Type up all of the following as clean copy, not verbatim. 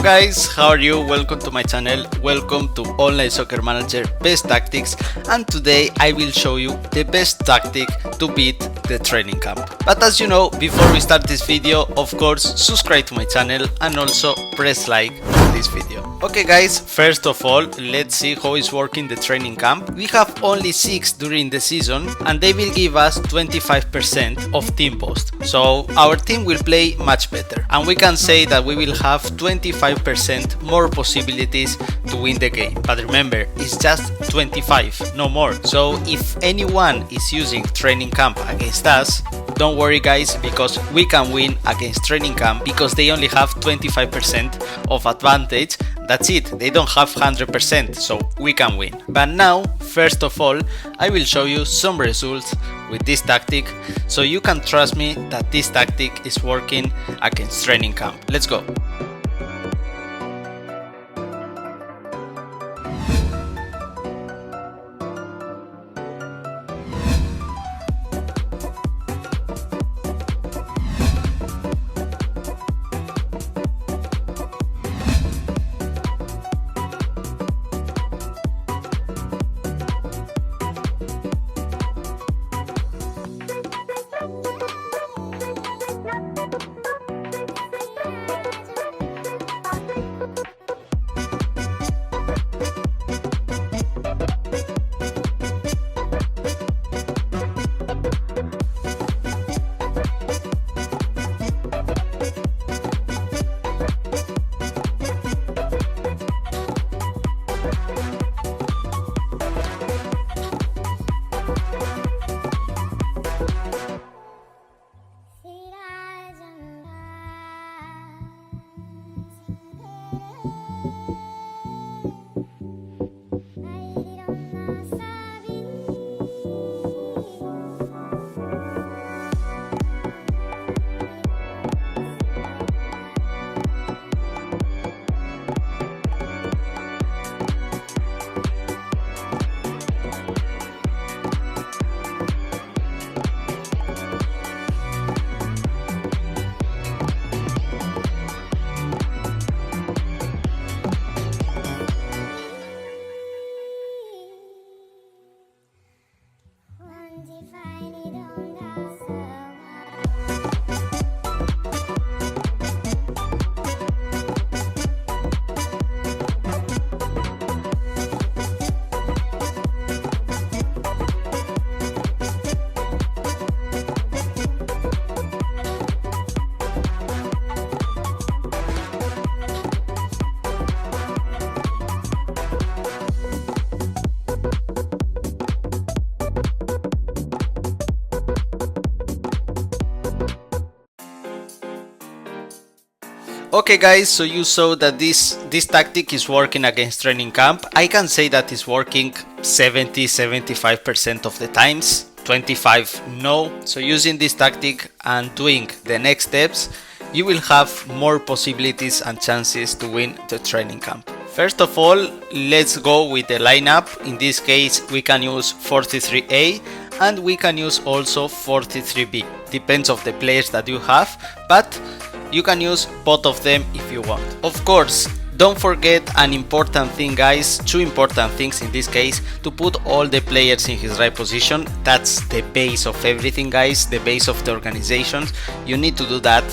guys, how are you? Welcome to my channel, welcome to Online Soccer Manager Best Tactics, and today I will show you the best tactic to beat the training camp. But as you know, before we start this video, of course, subscribe to my channel and also press like on this video. Okay guys, first of all, let's see how is working the training camp. We have only 6 during the season and they will give us 25% of team boost. So our team will play much better and we can say that we will have 25% more possibilities to win the game. But remember, it's just 25, no more. So if anyone is using training camp against us, don't worry guys, because we can win against training camp because they only have 25% of advantage. That's it, they don't have 100%, so we can win. But now, first of all, I will show you some results with this tactic, so you can trust me that this tactic is working against training camp. Let's go. Okay guys, so you saw that this tactic is working against training camp. I can say that it's working 70-75% of the times, 25 no. So using this tactic and doing the next steps, you will have more possibilities and chances to win the training camp. First of all, let's go with the lineup. In this case, we can use 43A and we can use also 43B. Depends on the players that you have, but you can use both of them if you want. Of course, don't forget an important thing guys, 2 important things in this case, to put all the players in his right position. That's the base of everything guys, the base of the organization. You need to do that,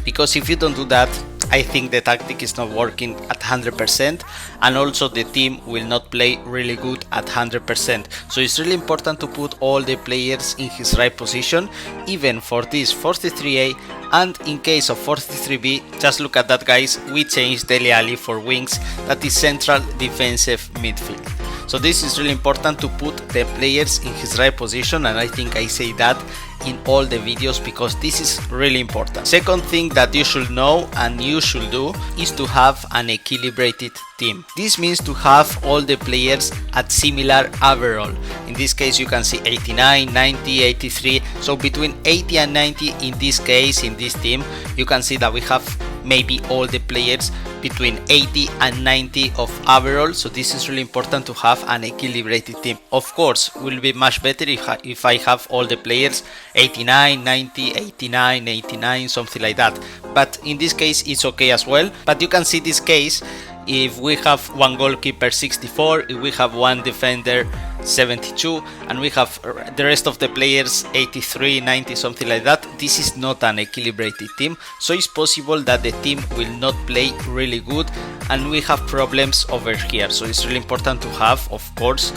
because if you don't do that, I think the tactic is not working at 100% and also the team will not play really good at 100%. So it's really important to put all the players in his right position, even for this 43A, and in case of 43B, just look at that guys, we changed Dele Alli for wings, that is central defensive midfield. So this is really important to put the players in his right position, and I think I say that in all the videos because this is really important. Second thing that you should know and you should do is to have an equilibrated team. This means to have all the players at similar overall. In this case you can see 89, 90, 83, so between 80 and 90 in this case, in this team, you can see that we have maybe all the players between 80 and 90 of overall. So this is really important to have an equilibrated team. Of course, will be much better if I have all the players 89, 90, 89, 89, something like that. But in this case, it's okay as well. But you can see this case, if we have one goalkeeper 64, if we have one defender 72, and we have the rest of the players 83, 90, something like that, this is not an equilibrated team. So it's possible that the team will not play really good and we have problems over here. So it's really important to have, of course,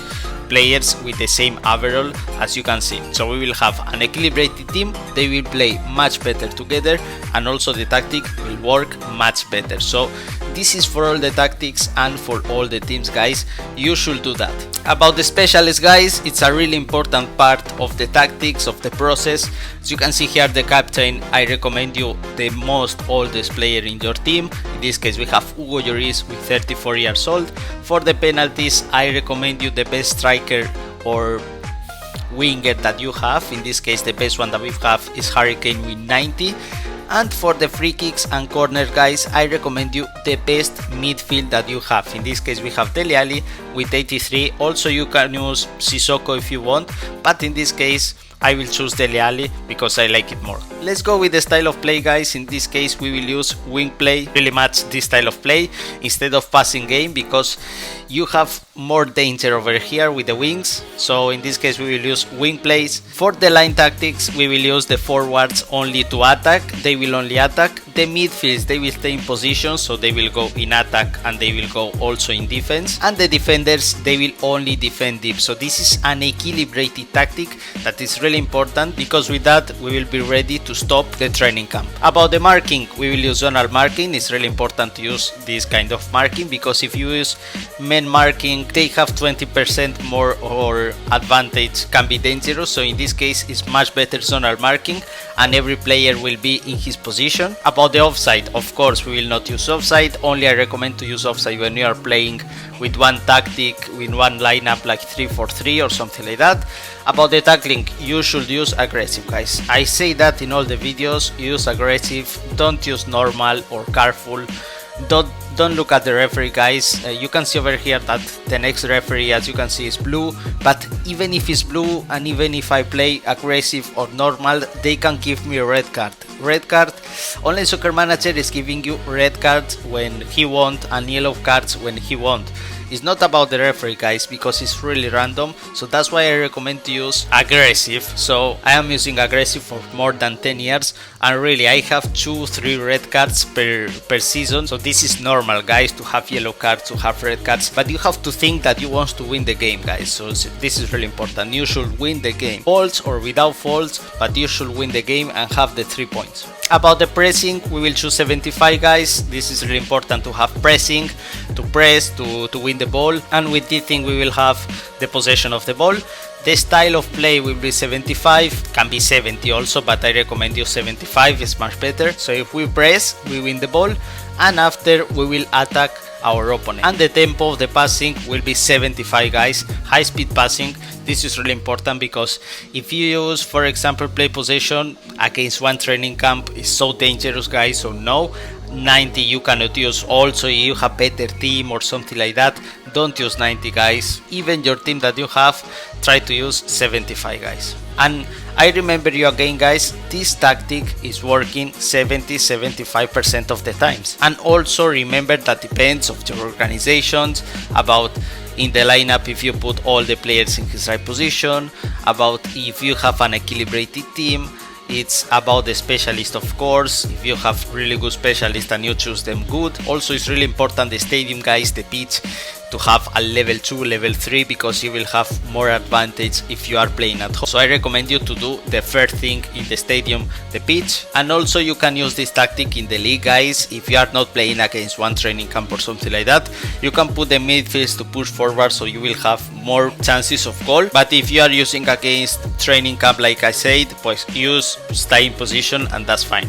players with the same overall, as you can see. So we will have an equilibrated team, they will play much better together, and also the tactic will work much better. So this is for all the tactics and for all the teams, guys. You should do that. About the specialists, guys, it's a really important part of the tactics, of the process. As you can see here, the captain, I recommend you the most oldest player in your team. In this case, we have Hugo Lloris with 34 years old. For the penalties, I recommend you the best striker or winger that you have. In this case, the best one that we have is Harry Kane with 90. And for the free kicks and corners, guys, I recommend you the best midfield that you have. In this case, we have Dele Alli with 83. Also, you can use Sissoko if you want, but in this case, I will choose Dele Alli because I like it more. Let's go with the style of play, guys. In this case, we will use wing play, really much this style of play instead of passing game, because you have more danger over here with the wings. So in this case, we will use wing plays. For the line tactics, we will use the forwards only to attack. They will only attack. The midfields, they will stay in position, so they will go in attack and they will go also in defense. And the defenders, they will only defend deep. So this is an equilibrated tactic that is really important, because with that we will be ready to stop the training camp. About the marking, we will use zonal marking. It's really important to use this kind of marking, because if you use men marking, they have 20% more or advantage, can be dangerous. So in this case, it's much better zonal marking and every player will be in his position. About the offside, of course, we will not use offside. Only I recommend to use offside when you are playing with one tactic, with one lineup like 3-4-3 or something like that. About the tackling, you should use aggressive, guys. I say that in all the videos, use aggressive, don't use normal or careful. Don't look at the referee, guys. You can see over here that the next referee, as you can see, is blue, but even if it's blue and even if I play aggressive or normal, they can give me a red card. Online Soccer Manager is giving you red cards when he wants and yellow cards when he wants. It's not about the referee, guys, because it's really random. So that's why I recommend to use aggressive. So I am using aggressive for more than 10 years and really I have 2-3 red cards per season. So this is normal, guys, to have yellow cards, to have red cards, but you have to think that you want to win the game, guys. So this is really important. You should win the game, faults or without faults, but you should win the game and have the 3 points. About the pressing, we will choose 75, guys. This is really important to have pressing, to press, to win the ball, and with this thing we will have the possession of the ball. The style of play will be 75, can be 70 also, but I recommend you 75, it's much better. So if we press, we win the ball, and after we will attack our opponent. And the tempo of the passing will be 75, guys, high speed passing. This is really important because if you use, for example, play possession against one training camp, is so dangerous, guys. So no, 90 you cannot use. Also, if you have better team or something like that, don't use 90, guys. Even your team that you have, try to use 75, guys. And I remember you again, guys, this tactic is working 70-75% of the times. And also remember that depends of your organizations, about in the lineup if you put all the players in his right position, about if you have an equilibrated team. It's about the specialist, of course. If you have really good specialists and you choose them good. Also, it's really important the stadium, guys, the pitch, to have a level 2, level 3, because you will have more advantage if you are playing at home. So I recommend you to do the first thing in the stadium, the pitch. And also you can use this tactic in the league, guys. If you are not playing against one training camp or something like that, you can put the midfields to push forward, so you will have more chances of goal. But if you are using against training camp, like I said, pues use stay in position and that's fine.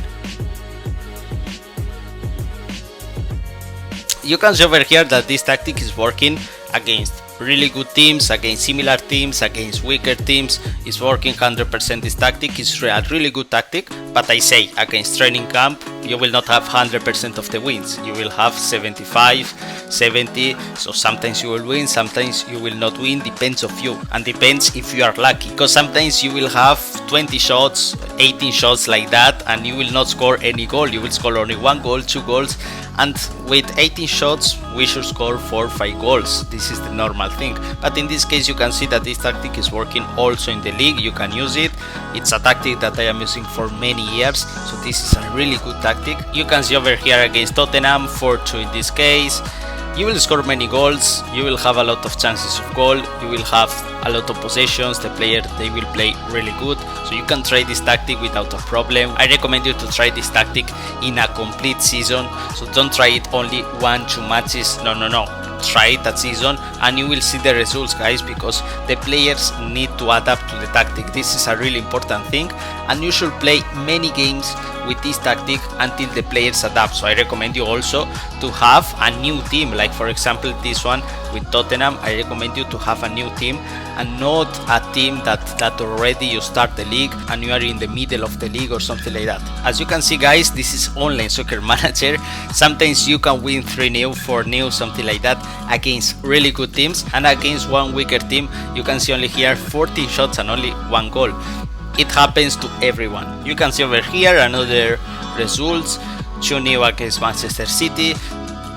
You can see over here that this tactic is working against really good teams, against similar teams, against weaker teams. It's working 100% this tactic. It's a really good tactic, but I say against training camp you will not have 100% of the wins. You will have 75, 70, so sometimes you will win, sometimes you will not win, depends of you, and depends if you are lucky, because sometimes you will have 20 shots, 18 shots like that, and you will not score any goal. You will score only 1 goal, 2 goals, and with 18 shots we should score 4 or 5 goals. This is the normal thing, but in this case you can see that this tactic is working also in the league. You can use it. It's a tactic that I am using for many years, so this is a really good tactic. You can see over here against Tottenham 4-2 in this case. You will score many goals, you will have a lot of chances of goal, you will have a lot of possessions, the player they will play really good, so you can try this tactic without a problem. I recommend you to try this tactic in a complete season, so don't try it only 1-2 matches, no, try it that season and you will see the results, guys, because the players need to adapt to the tactic. This is a really important thing, and you should play many games with this tactic until the players adapt. So I recommend you also to have a new team, like for example this one with Tottenham. I recommend you to have a new team and not a team that already you start the league and you are in the middle of the league or something like that. As you can see, guys, this is online soccer manager. Sometimes you can win 3-0, 4-0, something like that against really good teams, and against one weaker team you can see only here 14 shots and only 1 goal. It happens to everyone. You can see over here another results: 2-0 against Manchester City,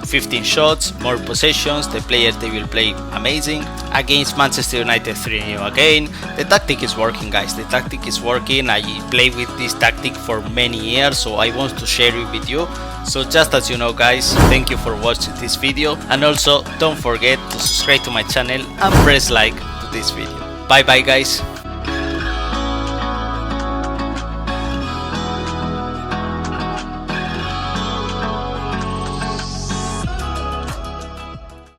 15 shots, more possessions, the players they will play amazing. Against Manchester United 3-0 again. The tactic is working, guys, the tactic is working. I play with this tactic for many years, so I want to share it with you. So just as you know, guys, thank you for watching this video, and also don't forget to subscribe to my channel and press like to this video. Bye bye, guys.